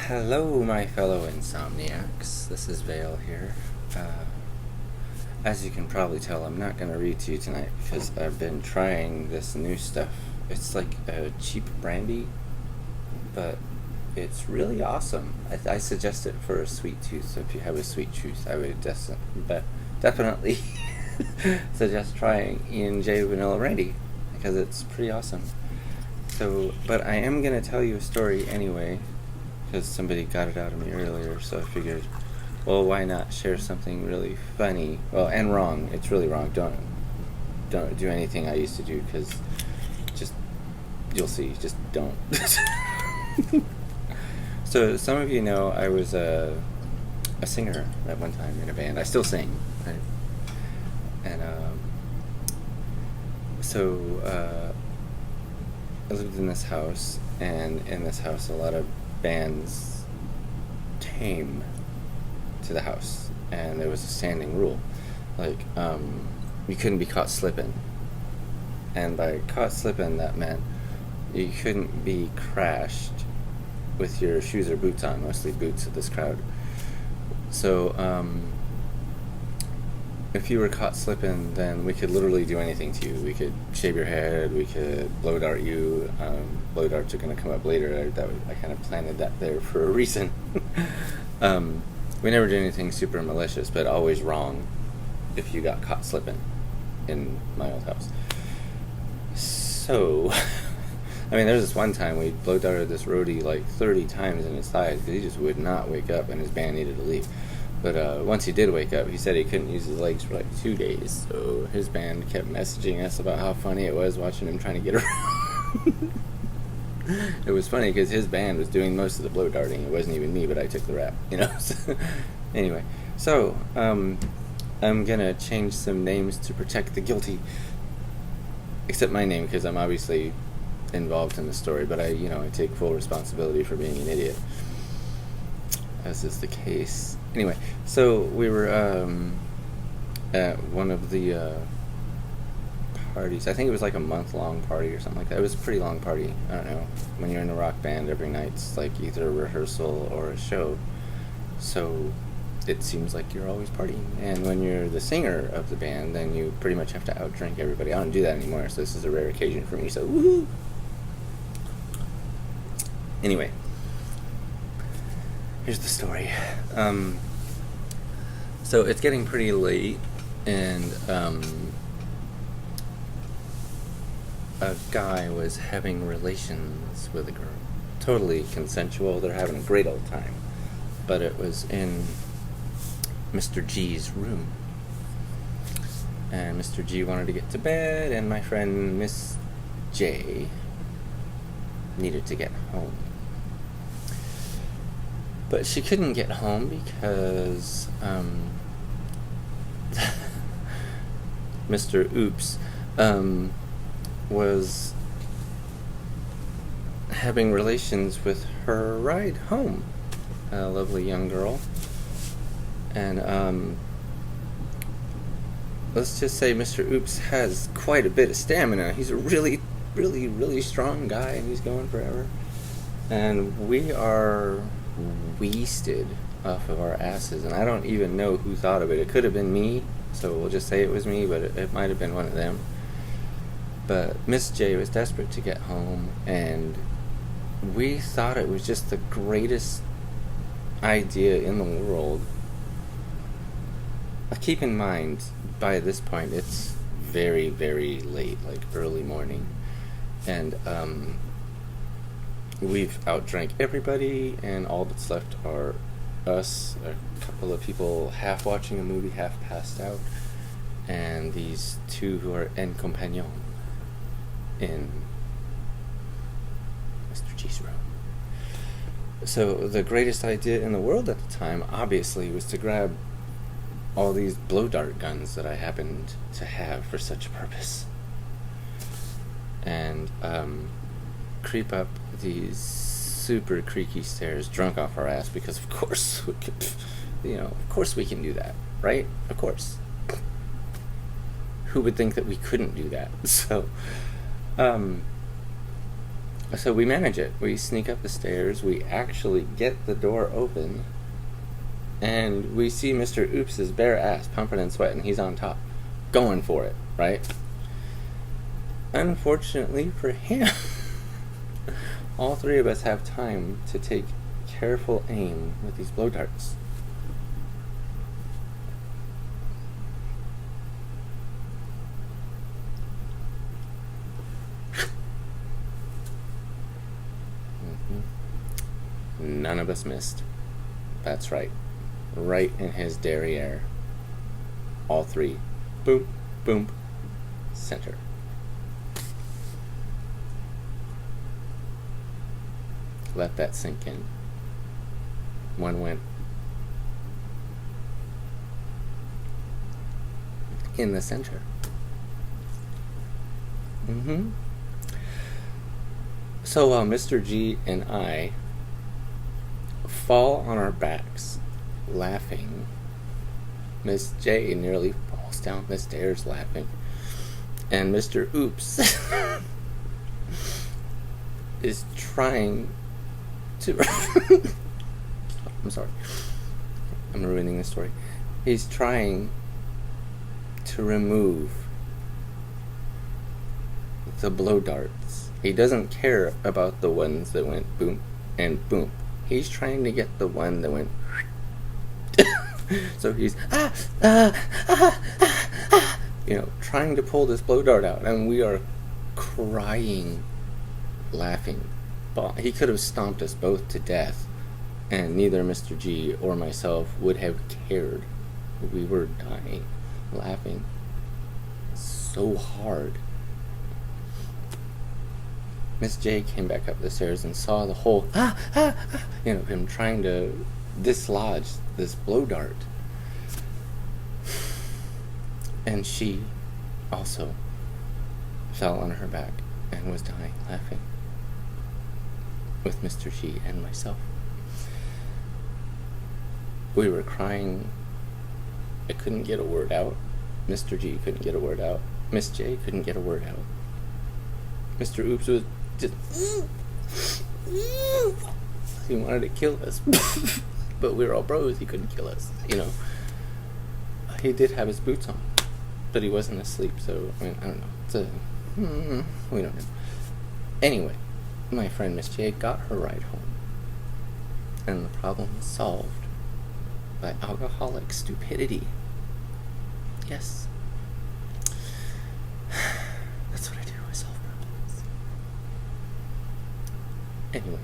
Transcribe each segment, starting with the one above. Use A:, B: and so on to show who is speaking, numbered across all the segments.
A: Hello, my fellow insomniacs. This is Vale here. As you can probably tell, I'm not going to read to you tonight because I've been trying this new stuff. It's like a cheap brandy, but it's really awesome. I suggest it for a sweet tooth. So if you have a sweet tooth, I would definitely suggest trying E&J Vanilla Brandy because it's pretty awesome. So, but I am going to tell you a story anyway, because somebody got it out of me earlier, so I figured, well, why not share something really funny? Well, and wrong. It's really wrong. Don't do anything I used to do, because you'll see, just don't. So, some of you know I was a singer at one time in a band. I still sing, right? And, I lived in this house, and in this house a lot of bands came to the house, and there was a standing rule, like, you couldn't be caught slipping. And by caught slipping, that meant you couldn't be crashed with your shoes or boots on, mostly boots at this crowd. So, if you were caught slipping, then we could literally do anything to you. We could shave your head, we could blow dart you. Blow darts are going to come up later. I kind of planted that there for a reason. We never did anything super malicious, but always wrong if you got caught slipping in my old house. So, I mean, there was this one time we blow darted this roadie like 30 times in his thighs because he just would not wake up and his band needed to leave. But once he did wake up, he said he couldn't use his legs for like 2 days. So his band kept messaging us about how funny it was watching him trying to get around. It was funny because his band was doing most of the blow darting. It wasn't even me, but I took the rap, you know. So, anyway, so I'm gonna change some names to protect the guilty, except my name because I'm obviously involved in the story. But I take full responsibility for being an idiot, as is the case. Anyway, so we were at one of the parties. I think it was like a month-long party or something like that. It was a pretty long party. I don't know. When you're in a rock band, every night's like either a rehearsal or a show. So it seems like you're always partying. And when you're the singer of the band, then you pretty much have to outdrink everybody. I don't do that anymore, so this is a rare occasion for me. So woohoo! Anyway, here's the story. So it's getting pretty late, and a guy was having relations with a girl. Totally consensual. They're having a great old time. But it was in Mr. G's room. And Mr. G wanted to get to bed, and my friend Miss J needed to get home. But she couldn't get home because Mr. Oops was having relations with her ride home, a lovely young girl. And let's just say Mr. Oops has quite a bit of stamina. He's a really, really, really strong guy, and he's going forever. And we are wasted off of our asses, and I don't even know who thought of it. It could have been me, so we'll just say it was me, but it might have been one of them. But Miss J was desperate to get home, and we thought it was just the greatest idea in the world. Keep in mind, by this point, it's very, very late, like early morning, and we've outdrank everybody, and all that's left are us, a couple of people half watching a movie, half passed out, and these two who are en compagnon in Mr. G's room. So the greatest idea in the world at the time, obviously, was to grab all these blow dart guns that I happened to have for such a purpose, and creep up these super creaky stairs drunk off our ass, because of course we could, of course we can do that, right? Of course. Who would think that we couldn't do that? So So we manage it. We sneak up the stairs. We actually get the door open. And we see Mr. Oops' bare ass pumping and sweating. He's on top. Going for it, right? Unfortunately for him, all three of us have time to take careful aim with these blow darts. None of us missed. That's right. Right in his derriere. All three. Boom, boom, center. Let that sink in. One went in the center. So while Mr. G and I fall on our backs, laughing, Miss J nearly falls down the stairs laughing, and Mr. Oops is trying to I'm sorry, I'm ruining the story. He's trying to remove the blow darts. He doesn't care about the ones that went boom and boom. He's trying to get the one that went so he's trying to pull this blow dart out, and we are crying, laughing. He could have stomped us both to death, and neither Mr. G or myself would have cared. We were dying, laughing so hard. Miss J came back up the stairs and saw the whole him trying to dislodge this blow dart, and she also fell on her back and was dying laughing with Mr. G and myself. We were crying. I couldn't get a word out. Mr. G couldn't get a word out. Miss J couldn't get a word out. Mr. Oops was just he wanted to kill us. But we were all bros. He couldn't kill us, He did have his boots on, but he wasn't asleep, so I don't know. We don't know. Anyway, my friend Miss J got her ride home, and the problem was solved by alcoholic stupidity. Yes. That's what I do. I solve problems. Anyway,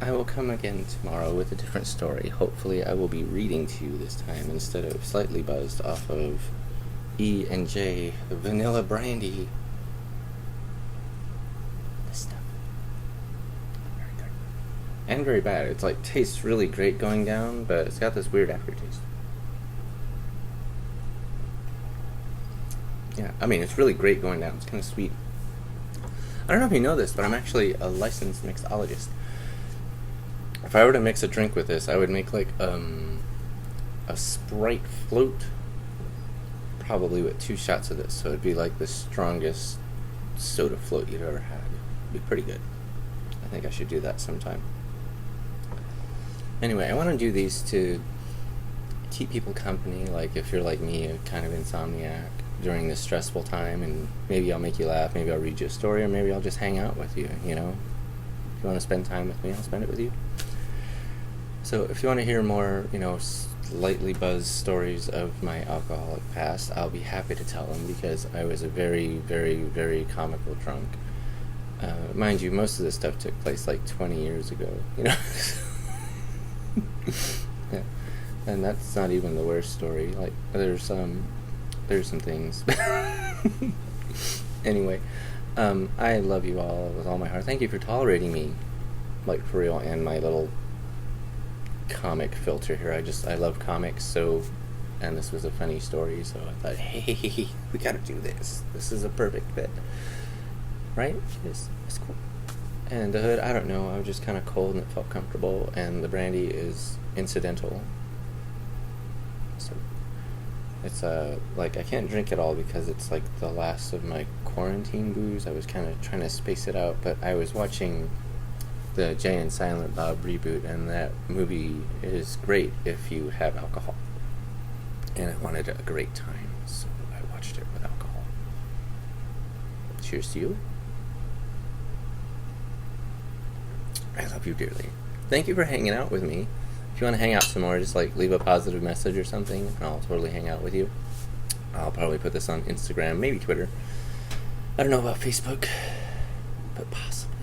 A: I will come again tomorrow with a different story. Hopefully I will be reading to you this time instead of slightly buzzed off of E and J vanilla brandy. This stuff. Very good. And very bad. It's tastes really great going down, but it's got this weird aftertaste. Yeah, it's really great going down. It's kind of sweet. I don't know if you know this, but I'm actually a licensed mixologist. If I were to mix a drink with this, I would make a Sprite float, probably with 2 shots of this. So it'd be like the strongest soda float you've ever had. It'd be pretty good. I think I should do that sometime. Anyway, I want to do these to keep people company. Like if you're like me, a kind of insomniac during this stressful time, and maybe I'll make you laugh, maybe I'll read you a story, or maybe I'll just hang out with you, If you want to spend time with me, I'll spend it with you. So if you want to hear more, slightly buzzed stories of my alcoholic past, I'll be happy to tell them, because I was a very, very, very comical drunk. Mind you, most of this stuff took place 20 years ago, Yeah. And that's not even the worst story. There's some things. Anyway, I love you all with all my heart. Thank you for tolerating me, for real, and my little comic filter here. I love comics, and this was a funny story, so I thought, hey, we gotta do this. This is a perfect fit. Right? It is. It's cool. And the hood, I don't know, I was just kind of cold and it felt comfortable, and the brandy is incidental. So, It's like I can't drink it all because it's like the last of my quarantine booze. I was kind of trying to space it out, but I was watching the Jay and Silent Bob reboot, and that movie is great if you have alcohol. And I wanted a great time, so I watched it with alcohol. Cheers to you. I love you dearly. Thank you for hanging out with me. If you want to hang out some more, just like leave a positive message or something, and I'll totally hang out with you. I'll probably put this on Instagram, maybe Twitter. I don't know about Facebook, but possibly.